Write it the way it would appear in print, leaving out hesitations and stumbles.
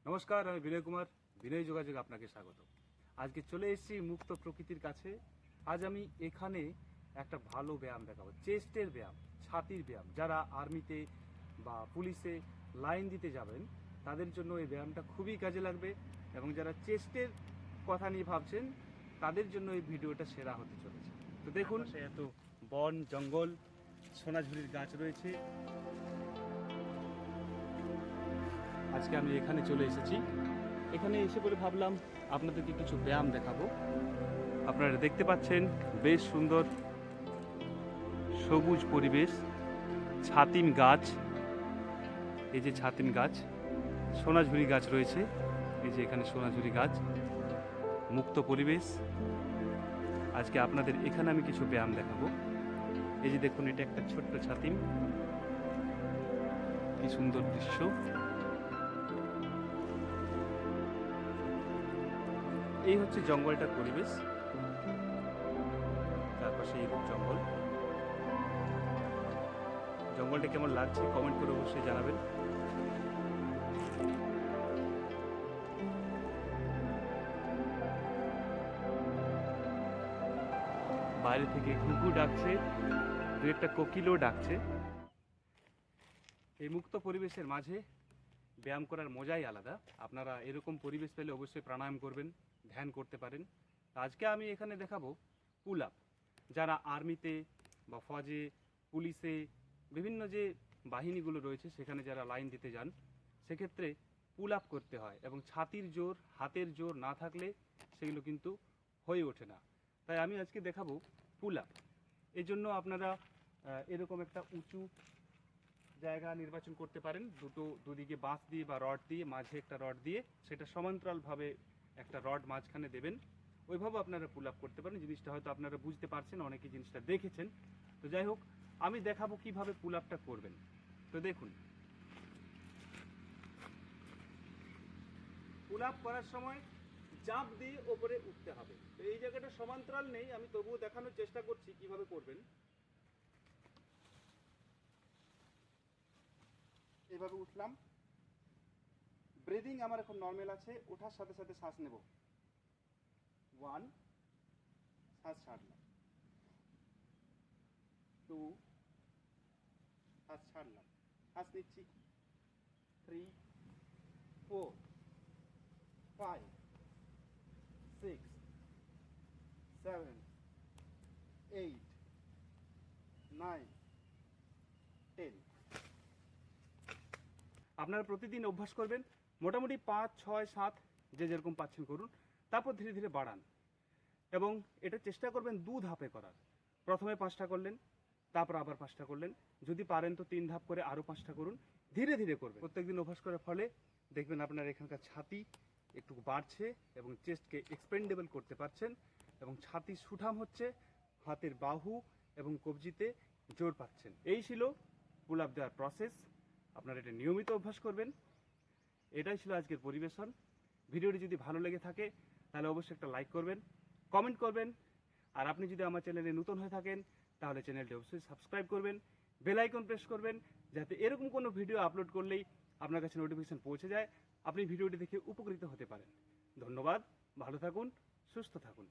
নমস্কার, আমি বিনয় কুমার। বিনয় যোগাযোগ আপনাকে স্বাগত। আজকে চলে এসেছি মুক্ত প্রকৃতির কাছে। আজ আমি এখানে একটা ভালো ব্যায়াম দেখাবো, চেস্টের ব্যায়াম, ছাতির ব্যায়াম। যারা আর্মিতে বা পুলিশে লাইন দিতে যাবেন তাদের জন্য এই ব্যায়ামটা খুবই কাজে লাগবে, এবং যারা চেস্টের কথা নিয়ে ভাবছেন তাদের জন্য এই ভিডিওটা সেরা হতে চলেছে। তো দেখুন, এত বন জঙ্গল, সোনাঝুরির গাছ রয়েছে। আজকে আমি এখানে চলে এসেছি। এখানে এসে পরে ভাবলাম আপনাদেরকে কিছু ব্যায়াম দেখাবো। আপনারা দেখতে পাচ্ছেন বেশ সুন্দর সবুজ পরিবেশ, ছাতিম গাছ, এই যে ছাতিম গাছ, সোনাঝুরি গাছ রয়েছে, এই যে এখানে সোনাঝুরি গাছ, মুক্ত পরিবেশ। আজকে আপনাদের এখানে আমি কিছু ব্যায়াম দেখাবো। এই যে দেখুন, এটা একটা ছোট্ট ছাতিম, কি সুন্দর দৃশ্য। এই হচ্ছে জঙ্গলটার পরিবেশ, চারপাশে এইরূপ জঙ্গল। জঙ্গলটা কেমন লাগছে কমেন্ট করে অবশ্যই জানাবেন। বাইরে থেকে ঘুঘু ডাকছে, দু একটা কোকিলও ডাকছে। এই মুক্ত পরিবেশের মাঝে ব্যায়াম করার মজাই আলাদা। আপনারা এরকম পরিবেশ পেলে অবশ্যই প্রাণায়াম করবেন, ধ্যান করতে পারেন। আজকে আমি এখানে দেখাবো পুল আপ। যারা আর্মিতে বা ফৌজে, পুলিশে, বিভিন্ন যে বাহিনীগুলো রয়েছে সেখানে যারা লাইন দিতে যান, সেক্ষেত্রে পুল আপ করতে হয়, এবং ছাতির জোর, হাতের জোর না থাকলে সেগুলো কিন্তু হয়ে ওঠে না। তাই আমি আজকে দেখাবো পুল আপ। এই জন্য আপনারা এরকম একটা উঁচু জায়গা নির্বাচন করতে পারেন। দুদিকে বাঁশ দিয়ে বা রড দিয়ে, মাঝে একটা রড দিয়ে, সেটা সমান্তরালভাবে একটা রড মাঝখানে দেবেন। ওইভাবে আপনারা পুল আপ করতে পারেন। জিনিসটা হয়তো আপনারা বুঝতে পারছেন, অনেকে জিনিসটা দেখেছেন। তো যাই হোক, আমি দেখাবো কিভাবে পুল আপটা করবেন। তো দেখুন, পুল আপ করার সময় জাম্প দিয়ে ওপরে উঠতে হবে। তো এই জায়গাটা সমান্তরাল নেই, আমি তবুও দেখানোর চেষ্টা করছি কিভাবে করবেন। এভাবে উঠলাম, ব্রিদিং আমার এখন নর্মাল আছে। ওঠার সাথে সাথে শ্বাস নেব, 1, শ্বাস ছাড়লাম, 2, শ্বাস ছাড়লাম, শ্বাস নিচ্ছি, 3, 4, 5, 6, 7, 8, 9, 10। আপনারা প্রতিদিন অভ্যাস করবেন, মোটামুটি 5, 6, 7 যে যেরকম পাচ্ছেন করুন। তারপর ধীরে ধীরে বাড়ান, এবং এটা চেষ্টা করবেন 2 ধাপে করার। প্রথমে 5টা করলেন, তারপর আবার 5টা করলেন। যদি পারেন তো 3 ধাপ করে আরও 5টা করুন। ধীরে ধীরে করবেন। প্রত্যেকদিন অভ্যাস করার ফলে দেখবেন আপনার এখানকার ছাতি একটু বাড়ছে, এবং চেস্টকে এক্সপেন্ডেবল করতে পারছেন, এবং ছাতি সুঠাম হচ্ছে, হাতের বাহু এবং কবজিতে জোর পাচ্ছেন। এই ছিল পুল আপ দেওয়ার প্রসেস। আপনারা এটা নিয়মিত অভ্যাস করবেন। এটাই ছিল আজকের পরিবেশন। ভিডিওটি যদি ভালো লেগে থাকে তাহলে অবশ্যই একটা লাইক করবেন, কমেন্ট করবেন। আর আপনি যদি আমার চ্যানেলে নতুন হয়ে থাকেন তাহলে চ্যানেলটি অবশ্যই সাবস্ক্রাইব করবেন, বেল আইকন প্রেস করবেন, যাতে এরকম কোনো ভিডিও আপলোড করলেই আপনার কাছে নোটিফিকেশন পৌঁছে যায়, আপনি ভিডিওটি দেখে উপকৃত হতে পারেন। ধন্যবাদ, ভালো থাকুন, সুস্থ থাকুন।